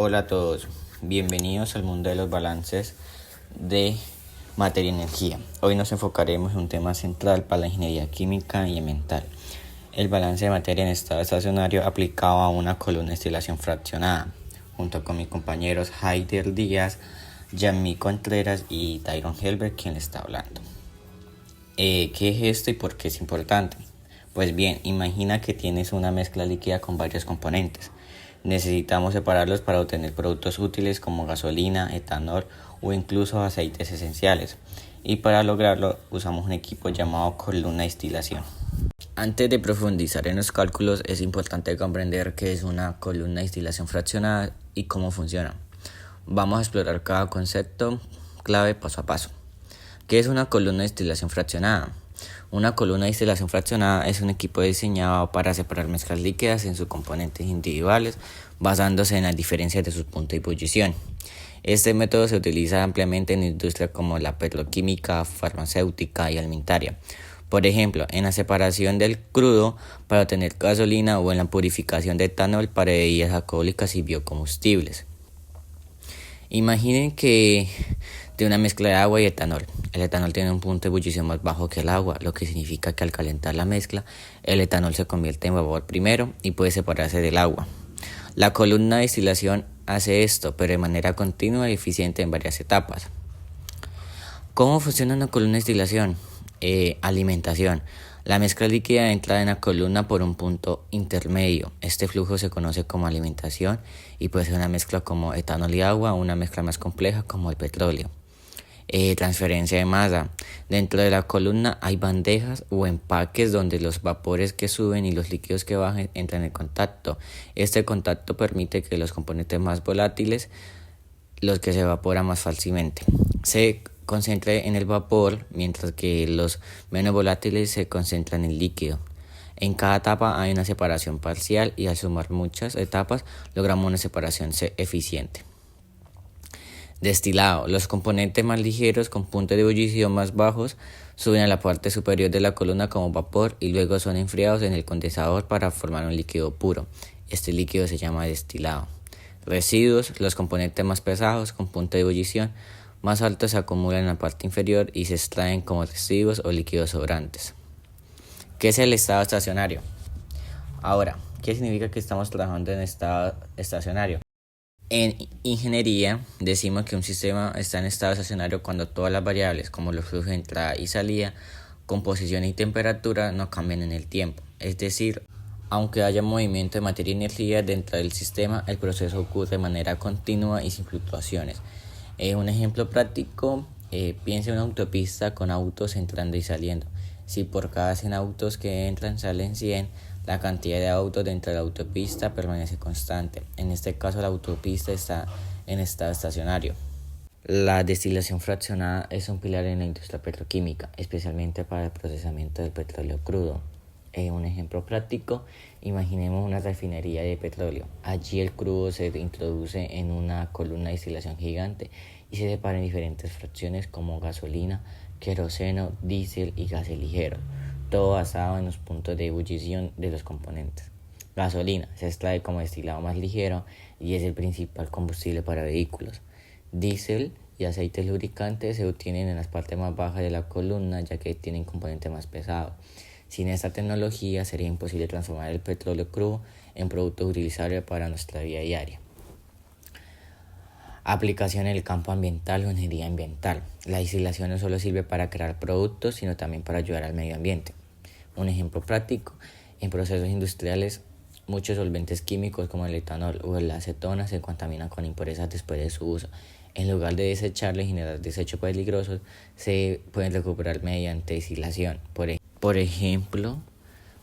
Hola a todos, bienvenidos al mundo de los balances de materia y energía. Hoy nos enfocaremos en un tema central para la ingeniería química y ambiental: el balance de materia en estado estacionario aplicado a una columna de destilación fraccionada, junto con mis compañeros Haider Díaz, Yami Contreras y Tyron Helberg, quien le está hablando. ¿Qué es esto y por qué es importante? Pues bien, imagina que tienes una mezcla líquida con varios componentes. Necesitamos separarlos para obtener productos útiles como gasolina, etanol o incluso aceites esenciales. Y para lograrlo usamos un equipo llamado columna de destilación. Antes de profundizar en los cálculos, es importante comprender qué es una columna de destilación fraccionada y cómo funciona. Vamos a explorar cada concepto clave paso a paso. ¿Qué es una columna de destilación fraccionada? Una columna de destilación fraccionada es un equipo diseñado para separar mezclas líquidas en sus componentes individuales, basándose en las diferencias de sus puntos de ebullición. Este método se utiliza ampliamente en industrias como la petroquímica, farmacéutica y alimentaria. Por ejemplo, en la separación del crudo para obtener gasolina o en la purificación de etanol para bebidas alcohólicas y biocombustibles. Imaginen que de una mezcla de agua y etanol. El etanol tiene un punto de ebullición más bajo que el agua, lo que significa que al calentar la mezcla, el etanol se convierte en vapor primero y puede separarse del agua. La columna de destilación hace esto, pero de manera continua y eficiente en varias etapas. ¿Cómo funciona una columna de destilación? Alimentación. La mezcla líquida entra en la columna por un punto intermedio. Este flujo se conoce como alimentación y puede ser una mezcla como etanol y agua o una mezcla más compleja como el petróleo. Transferencia de masa. Dentro de la columna hay bandejas o empaques donde los vapores que suben y los líquidos que bajan entran en contacto. Este contacto permite que los componentes más volátiles, los que se evaporan más fácilmente, se concentre en el vapor, mientras que los menos volátiles se concentran en el líquido. En cada etapa hay una separación parcial y al sumar muchas etapas logramos una separación eficiente. Destilado. Los componentes más ligeros con puntos de ebullición más bajos suben a la parte superior de la columna como vapor y luego son enfriados en el condensador para formar un líquido puro. Este líquido se llama destilado. Residuos. Los componentes más pesados con punto de ebullición más altos se acumulan en la parte inferior y se extraen como residuos o líquidos sobrantes. ¿Qué es el estado estacionario? Ahora, ¿qué significa que estamos trabajando en estado estacionario? En ingeniería decimos que un sistema está en estado estacionario cuando todas las variables como los flujos de entrada y salida, composición y temperatura no cambian en el tiempo. Es decir, aunque haya movimiento de materia y energía dentro del sistema, el proceso ocurre de manera continua y sin fluctuaciones. Un ejemplo práctico, piensa en una autopista con autos entrando y saliendo. Si por cada 100 autos que entran salen 100, la cantidad de autos dentro de la autopista permanece constante. En este caso, la autopista está en estado estacionario. La destilación fraccionada es un pilar en la industria petroquímica, especialmente para el procesamiento del petróleo crudo. Un ejemplo práctico, imaginemos una refinería de petróleo. Allí el crudo se introduce en una columna de destilación gigante y se separa en diferentes fracciones como gasolina, queroseno, diésel y gases ligeros, todo basado en los puntos de ebullición de los componentes. Gasolina se extrae como destilado más ligero y es el principal combustible para vehículos. Diésel y aceites lubricantes se obtienen en las partes más bajas de la columna, ya que tienen componentes más pesados. Sin esta tecnología sería imposible transformar el petróleo crudo en producto utilizable para nuestra vida diaria. Aplicación en el campo ambiental o ingeniería ambiental. La destilación no solo sirve para crear productos, sino también para ayudar al medio ambiente. Un ejemplo práctico, en procesos industriales, muchos solventes químicos como el etanol o la acetona se contaminan con impurezas después de su uso. En lugar de desecharlos y generar desechos peligrosos, se pueden recuperar mediante destilación. Por ejemplo,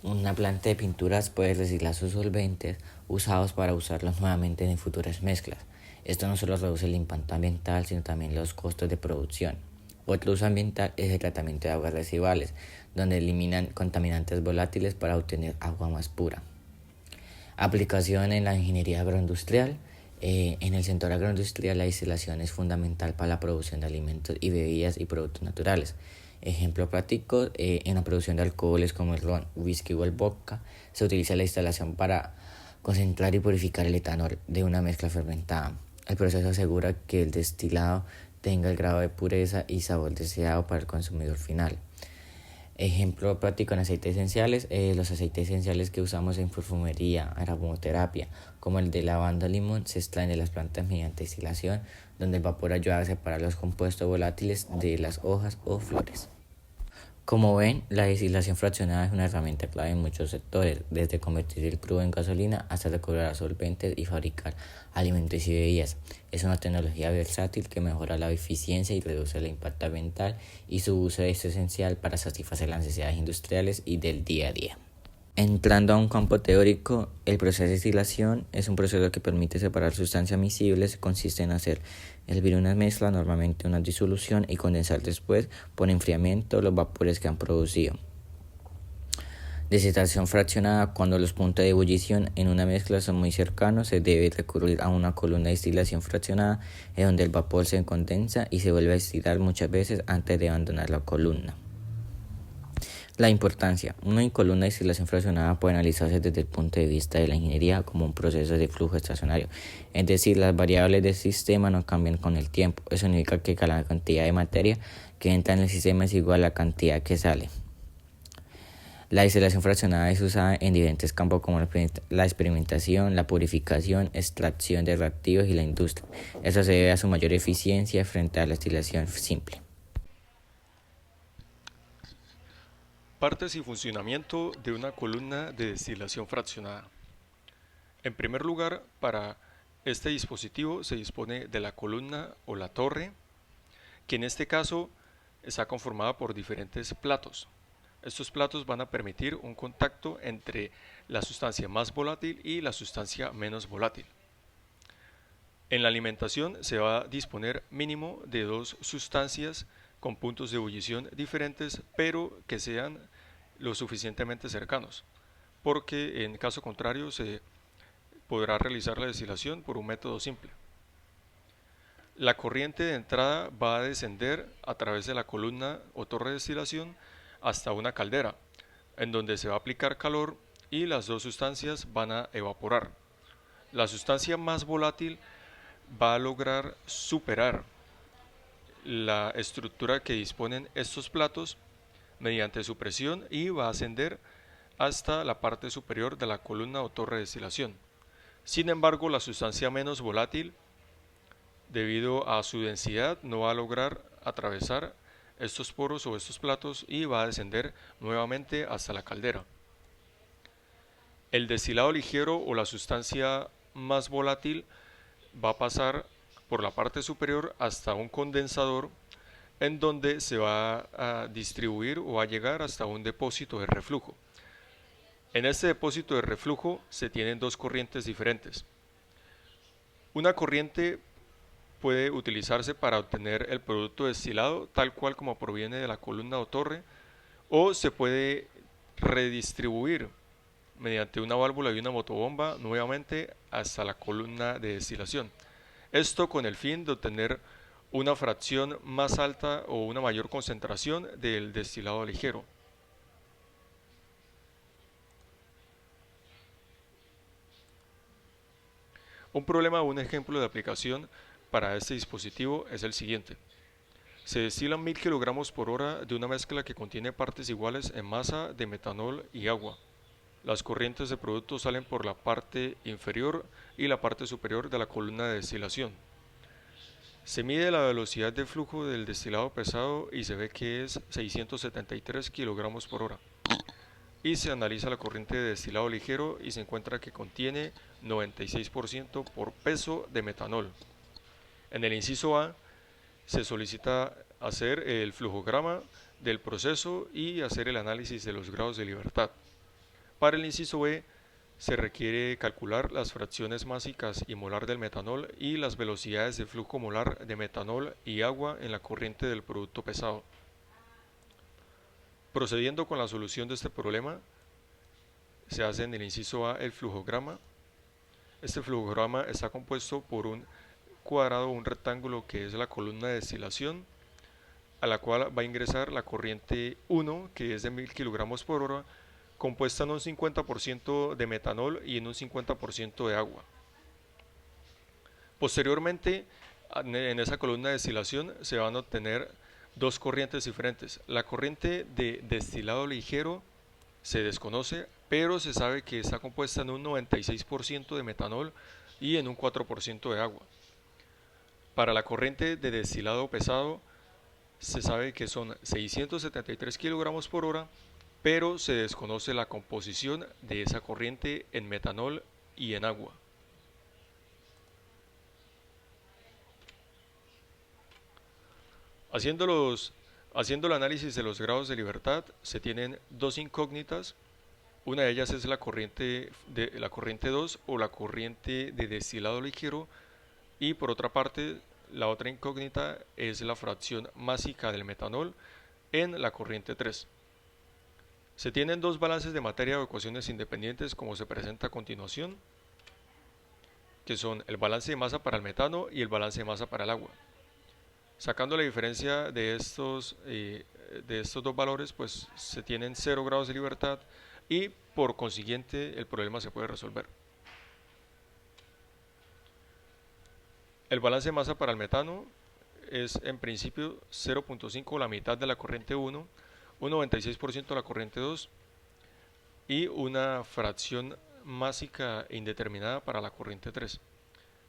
una planta de pinturas puede reciclar sus solventes usados para usarlos nuevamente en futuras mezclas. Esto no solo reduce el impacto ambiental, sino también los costos de producción. Otro uso ambiental es el tratamiento de aguas residuales, donde eliminan contaminantes volátiles para obtener agua más pura. Aplicación en la ingeniería agroindustrial. En el sector agroindustrial, la destilación es fundamental para la producción de alimentos y bebidas y productos naturales. Ejemplo práctico, en la producción de alcoholes como el ron, whisky o el vodka, se utiliza la destilación para concentrar y purificar el etanol de una mezcla fermentada. El proceso asegura que el destilado tenga el grado de pureza y sabor deseado para el consumidor final. Ejemplo práctico en aceites esenciales, los aceites esenciales que usamos en perfumería, aromaterapia, como el de lavanda limón, se extraen de las plantas mediante destilación, donde el vapor ayuda a separar los compuestos volátiles de las hojas o flores. Como ven, la destilación fraccionada es una herramienta clave en muchos sectores, desde convertir el crudo en gasolina hasta recobrar solventes y fabricar alimentos y bebidas. Es una tecnología versátil que mejora la eficiencia y reduce el impacto ambiental, y su uso es esencial para satisfacer las necesidades industriales y del día a día. Entrando a un campo teórico, el proceso de destilación es un proceso que permite separar sustancias miscibles. Consiste en hacer hervir una mezcla, normalmente una disolución, y condensar después, por enfriamiento, los vapores que han producido. Destilación fraccionada: cuando los puntos de ebullición en una mezcla son muy cercanos, se debe recurrir a una columna de destilación fraccionada, en donde el vapor se condensa y se vuelve a destilar muchas veces antes de abandonar la columna. La importancia. Una columna de destilación fraccionada puede analizarse desde el punto de vista de la ingeniería como un proceso de flujo estacionario, es decir, las variables del sistema no cambian con el tiempo. Eso significa que la cantidad de materia que entra en el sistema es igual a la cantidad que sale. La destilación fraccionada es usada en diferentes campos como la experimentación, la purificación, extracción de reactivos y la industria. Eso se debe a su mayor eficiencia frente a la destilación simple. Partes y funcionamiento de una columna de destilación fraccionada. En primer lugar, para este dispositivo se dispone de la columna o la torre, que en este caso está conformada por diferentes platos. Estos platos van a permitir un contacto entre la sustancia más volátil y la sustancia menos volátil. En la alimentación se va a disponer mínimo de dos sustancias con puntos de ebullición diferentes, pero que sean lo suficientemente cercanos, porque en caso contrario se podrá realizar la destilación por un método simple. La corriente de entrada va a descender a través de la columna o torre de destilación hasta una caldera, en donde se va a aplicar calor y las dos sustancias van a evaporar. La sustancia más volátil va a lograr superar la estructura que disponen estos platos mediante su presión y va a ascender hasta la parte superior de la columna o torre de destilación. Sin embargo, la sustancia menos volátil, debido a su densidad, no va a lograr atravesar estos poros o estos platos y va a descender nuevamente hasta la caldera. El destilado ligero o la sustancia más volátil va a pasar por la parte superior hasta un condensador, en donde se va a distribuir o a llegar hasta un depósito de reflujo. En este depósito de reflujo se tienen dos corrientes diferentes. Una corriente puede utilizarse para obtener el producto destilado tal cual como proviene de la columna o torre, o se puede redistribuir mediante una válvula y una motobomba nuevamente hasta la columna de destilación. Esto con el fin de obtener una fracción más alta o una mayor concentración del destilado ligero. Un problema o un ejemplo de aplicación para este dispositivo es el siguiente. Se destilan 1000 kg por hora de una mezcla que contiene partes iguales en masa de metanol y agua. Las corrientes de producto salen por la parte inferior y la parte superior de la columna de destilación. Se mide la velocidad de flujo del destilado pesado y se ve que es 673 kg por hora. Y se analiza la corriente de destilado ligero y se encuentra que contiene 96% por peso de metanol. En el inciso A se solicita hacer el flujograma del proceso y hacer el análisis de los grados de libertad. Para el inciso B se requiere calcular las fracciones másicas y molar del metanol y las velocidades de flujo molar de metanol y agua en la corriente del producto pesado. Procediendo con la solución de este problema, se hace en el inciso A el flujograma. Este flujograma está compuesto por un cuadrado o un rectángulo que es la columna de destilación, a la cual va a ingresar la corriente 1, que es de 1000 kg por hora, compuesta en un 50% de metanol y en un 50% de agua. Posteriormente, en esa columna de destilación se van a obtener dos corrientes diferentes. La corriente de destilado ligero se desconoce, pero se sabe que está compuesta en un 96% de metanol y en un 4% de agua. Para la corriente de destilado pesado se sabe que son 673 kilogramos por hora, pero se desconoce la composición de esa corriente en metanol y en agua. Haciendo el análisis de los grados de libertad, se tienen dos incógnitas. Una de ellas es la corriente 2 o la corriente de destilado ligero, y por otra parte, la otra incógnita es la fracción másica del metanol en la corriente 3. Se tienen dos balances de materia o ecuaciones independientes como se presenta a continuación, que son el balance de masa para el metano y el balance de masa para el agua. Sacando la diferencia de estos dos valores, pues se tienen 0 grados de libertad y por consiguiente el problema se puede resolver. El balance de masa para el metano es en principio 0.5, la mitad de la corriente 1, un 96% de la corriente 2 y una fracción másica indeterminada para la corriente 3.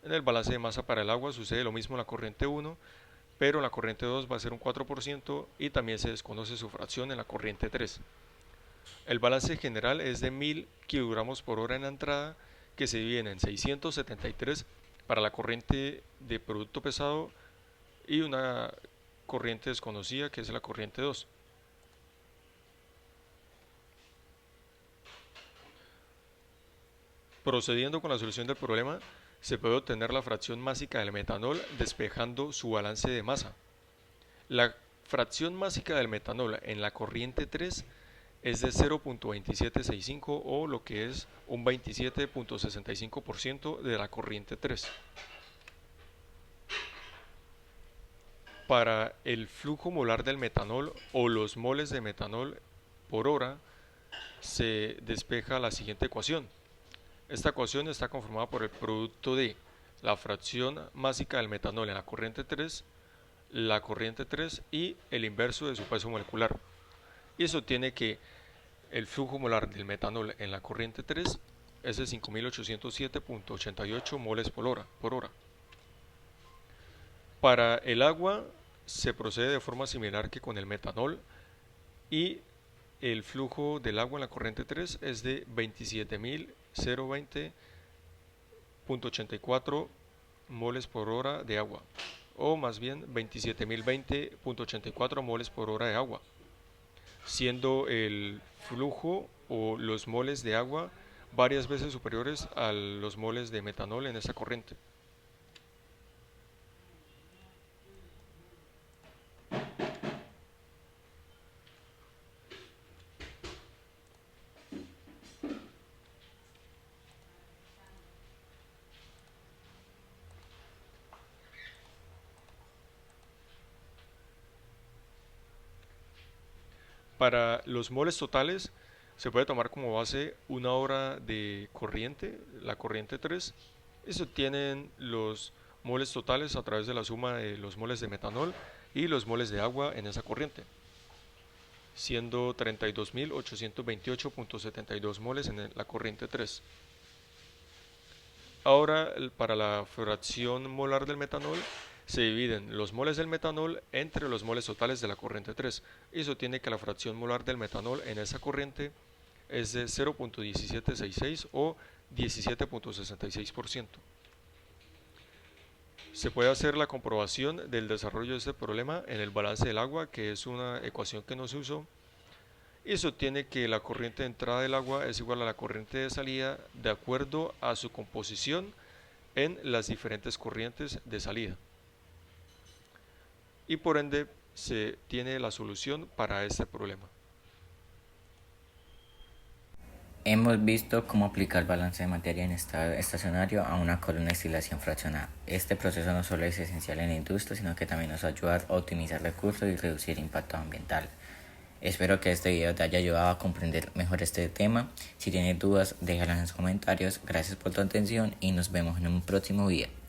En el balance de masa para el agua sucede lo mismo en la corriente 1, pero en la corriente 2 va a ser un 4% y también se desconoce su fracción en la corriente 3. El balance general es de 1000 kilogramos por hora en la entrada, que se divide en 673 para la corriente de producto pesado y una corriente desconocida que es la corriente 2. Procediendo con la solución del problema, se puede obtener la fracción másica del metanol despejando su balance de masa. La fracción másica del metanol en la corriente 3 es de 0.2765 o lo que es un 27.65% de la corriente 3. Para el flujo molar del metanol o los moles de metanol por hora se despeja la siguiente ecuación. Esta ecuación está conformada por el producto de la fracción másica del metanol en la corriente 3, la corriente 3 y el inverso de su peso molecular. Y eso tiene que el flujo molar del metanol en la corriente 3 es de 5807.88 moles por hora. Para el agua se procede de forma similar que con el metanol y el flujo del agua en la corriente 3 es de 27.020.84 moles por hora de agua, o más bien 27.020.84 moles por hora de agua, siendo el flujo o los moles de agua varias veces superiores a los moles de metanol en esa corriente. Para los moles totales se puede tomar como base una hora de corriente, la corriente 3, y se obtienen los moles totales a través de la suma de los moles de metanol y los moles de agua en esa corriente, siendo 32.828.72 moles en la corriente 3. Ahora, para la fracción molar del metanol, se dividen los moles del metanol entre los moles totales de la corriente 3 y eso tiene que la fracción molar del metanol en esa corriente es de 0.1766 o 17.66%. Se puede hacer la comprobación del desarrollo de este problema en el balance del agua, que es una ecuación que no se usó, y eso tiene que la corriente de entrada del agua es igual a la corriente de salida de acuerdo a su composición en las diferentes corrientes de salida. Y por ende se tiene la solución para este problema. Hemos visto cómo aplicar balance de materia en estado estacionario a una columna de destilación fraccionada. Este proceso no solo es esencial en la industria, sino que también nos ayuda a optimizar recursos y reducir impactos ambientales. Espero que este video te haya ayudado a comprender mejor este tema. Si tienes dudas, déjalas en los comentarios. Gracias por tu atención y nos vemos en un próximo video.